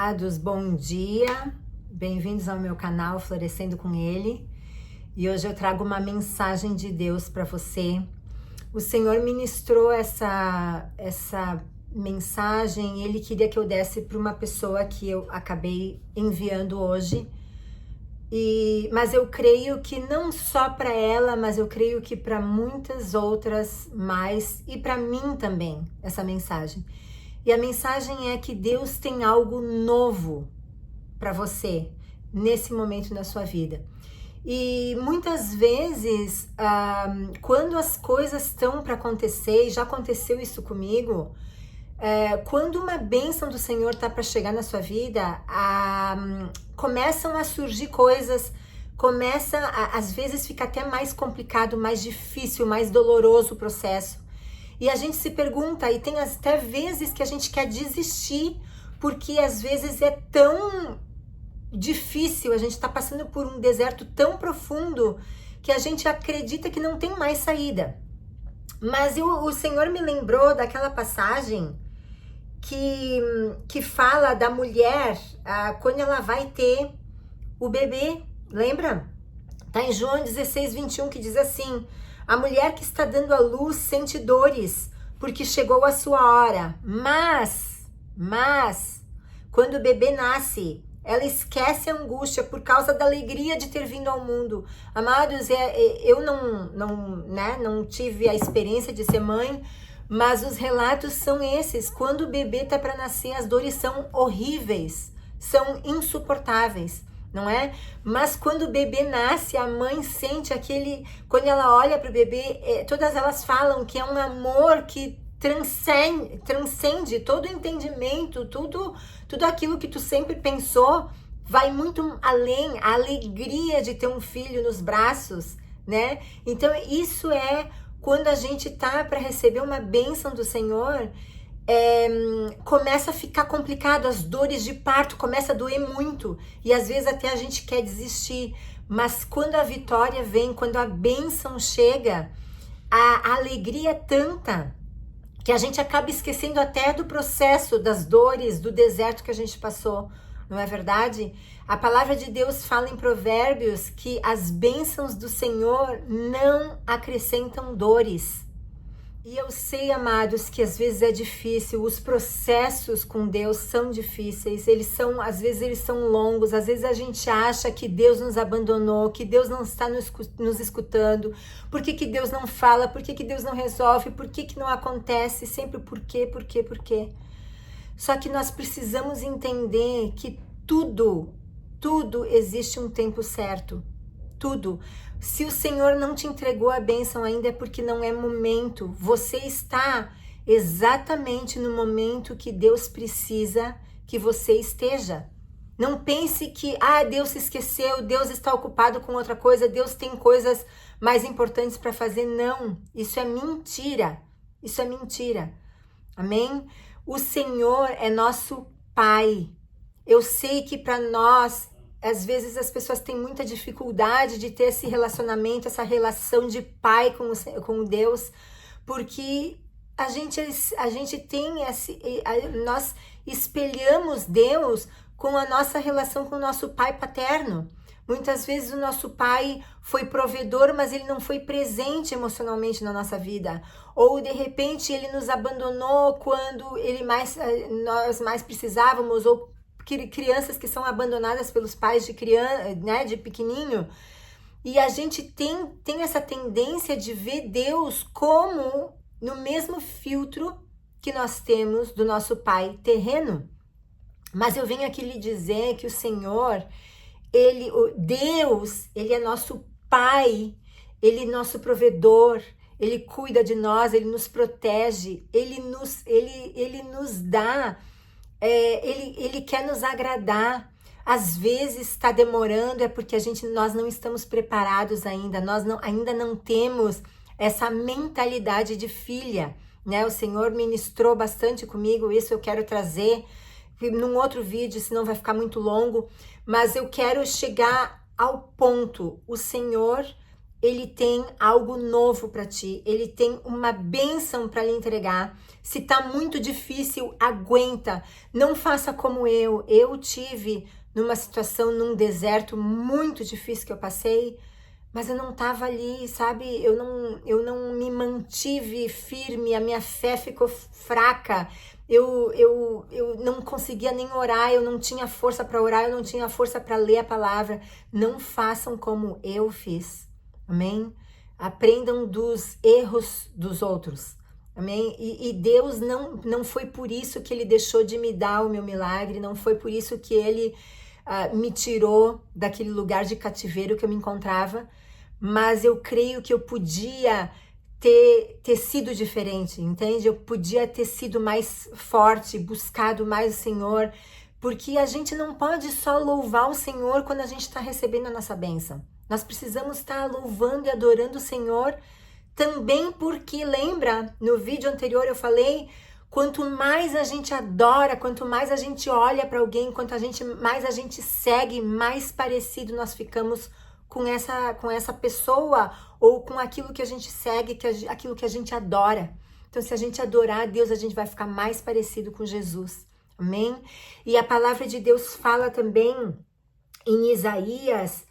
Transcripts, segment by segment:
Amados, bom dia, bem-vindos ao meu canal Florescendo com Ele, e hoje eu trago uma mensagem de Deus para você. O Senhor ministrou essa mensagem, Ele queria que eu desse para uma pessoa que eu acabei enviando hoje, mas eu creio que não só para ela, mas eu creio que para muitas outras mais, e para mim também, essa mensagem. E a mensagem é que Deus tem algo novo para você nesse momento na sua vida. E muitas vezes, quando as coisas estão para acontecer, e já aconteceu isso comigo, quando uma bênção do Senhor está para chegar na sua vida, começam a surgir coisas, às vezes fica até mais complicado, mais difícil, mais doloroso o processo. E a gente se pergunta, e tem até vezes que a gente quer desistir, porque às vezes é tão difícil, a gente está passando por um deserto tão profundo, que a gente acredita que não tem mais saída. Mas o Senhor me lembrou daquela passagem que fala da mulher, quando ela vai ter o bebê, lembra? Está em João 16:21, que diz assim: a mulher que está dando à luz sente dores, porque chegou a sua hora. Mas, quando o bebê nasce, ela esquece a angústia por causa da alegria de ter vindo ao mundo. Amados, eu não tive a experiência de ser mãe, mas os relatos são esses. Quando o bebê está para nascer, as dores são horríveis, são insuportáveis. Não é? Mas quando o bebê nasce, a mãe sente quando ela olha para o bebê, todas elas falam que é um amor que transcende todo o entendimento, tudo aquilo que tu sempre pensou, vai muito além, a alegria de ter um filho nos braços, né? Então isso é quando a gente tá para receber uma bênção do Senhor, começa a ficar complicado, as dores de parto começa a doer muito, e às vezes até a gente quer desistir, mas quando a vitória vem, quando a bênção chega, a alegria é tanta, que a gente acaba esquecendo até do processo, das dores, do deserto que a gente passou, não é verdade? A palavra de Deus fala em Provérbios que as bênçãos do Senhor não acrescentam dores. E eu sei, amados, que às vezes é difícil, os processos com Deus são difíceis, às vezes eles são longos, às vezes a gente acha que Deus nos abandonou, que Deus não está nos escutando, por que Deus não fala, por que Deus não resolve, por que não acontece, sempre por quê? Só que nós precisamos entender que tudo existe um tempo certo, tudo. Se o Senhor não te entregou a bênção ainda, é porque não é momento. Você está exatamente no momento que Deus precisa que você esteja. Não pense que, Deus se esqueceu, Deus está ocupado com outra coisa, Deus tem coisas mais importantes para fazer. Não, isso é mentira. Isso é mentira. Amém? O Senhor é nosso Pai. Eu sei que para nós, às vezes as pessoas têm muita dificuldade de ter esse relacionamento, essa relação de pai com Deus, porque nós espelhamos Deus com a nossa relação com o nosso pai paterno. Muitas vezes o nosso pai foi provedor, mas ele não foi presente emocionalmente na nossa vida. Ou de repente ele nos abandonou quando nós mais precisávamos, ou crianças que são abandonadas pelos pais de pequenininho, e a gente tem essa tendência de ver Deus como no mesmo filtro que nós temos do nosso pai terreno. Mas eu venho aqui lhe dizer que o Senhor, Deus, Ele é nosso Pai, Ele é nosso provedor, Ele cuida de nós, Ele nos protege, Ele nos dá, Ele quer nos agradar. Às vezes está demorando, é porque nós não estamos preparados ainda, ainda não temos essa mentalidade de filha, né? O Senhor ministrou bastante comigo, isso eu quero trazer num outro vídeo, senão vai ficar muito longo, mas eu quero chegar ao ponto. O Senhor, Ele tem algo novo para ti, ele tem uma bênção para lhe entregar. Se tá muito difícil, aguenta. Não faça como eu. Eu tive numa situação, num deserto muito difícil que eu passei, mas eu não tava ali, sabe? Eu não me mantive firme, a minha fé ficou fraca. Eu não conseguia nem orar, eu não tinha força para orar, eu não tinha força para ler a palavra. Não façam como eu fiz. Amém? Aprendam dos erros dos outros. Amém? E Deus não foi por isso que Ele deixou de me dar o meu milagre, não foi por isso que Ele me tirou daquele lugar de cativeiro que eu me encontrava, mas eu creio que eu podia ter sido diferente, entende? Eu podia ter sido mais forte, buscado mais o Senhor, porque a gente não pode só louvar o Senhor quando a gente está recebendo a nossa bênção. Nós precisamos estar louvando e adorando o Senhor também, porque lembra, no vídeo anterior eu falei, quanto mais a gente adora, quanto mais a gente olha para alguém, quanto mais a gente segue, mais parecido nós ficamos com essa pessoa ou com aquilo que a gente segue, aquilo que a gente adora. Então, se a gente adorar a Deus, a gente vai ficar mais parecido com Jesus. Amém? E a palavra de Deus fala também em Isaías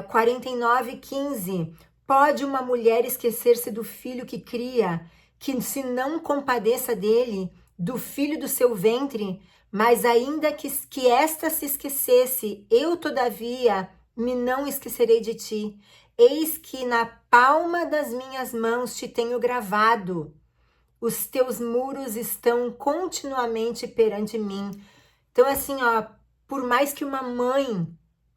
49:15. Pode uma mulher esquecer-se do filho que cria, que se não compadeça dele, do filho do seu ventre? Mas ainda que esta se esquecesse, eu todavia me não esquecerei de ti. Eis que na palma das minhas mãos te tenho gravado. Os teus muros estão continuamente perante mim. Então, assim, ó, por mais que uma mãe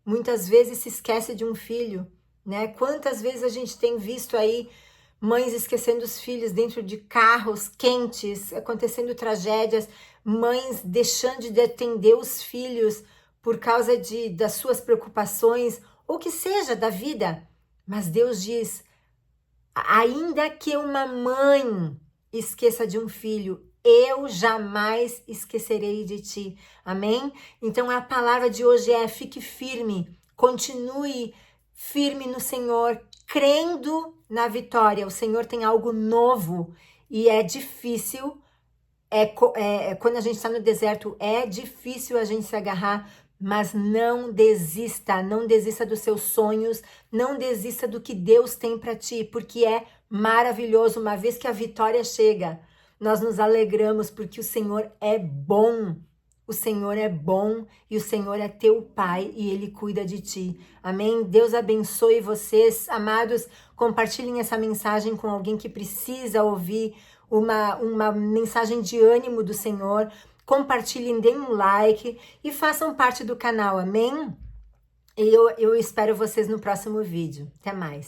muitas vezes se esquece de um filho, né? Quantas vezes a gente tem visto aí mães esquecendo os filhos dentro de carros quentes, acontecendo tragédias, mães deixando de atender os filhos por causa das suas preocupações, ou que seja, da vida. Mas Deus diz, ainda que uma mãe esqueça de um filho, eu jamais esquecerei de ti. Amém? Então a palavra de hoje é: fique firme, continue firme no Senhor, crendo na vitória. O Senhor tem algo novo e é difícil, quando a gente está no deserto, é difícil a gente se agarrar, mas não desista dos seus sonhos, não desista do que Deus tem para ti, porque é maravilhoso. Uma vez que a vitória chega, nós nos alegramos porque o Senhor é bom. O Senhor é bom e o Senhor é teu Pai e Ele cuida de ti. Amém? Deus abençoe vocês, amados. Compartilhem essa mensagem com alguém que precisa ouvir uma mensagem de ânimo do Senhor. Compartilhem, deem um like e façam parte do canal. Amém? Eu espero vocês no próximo vídeo. Até mais.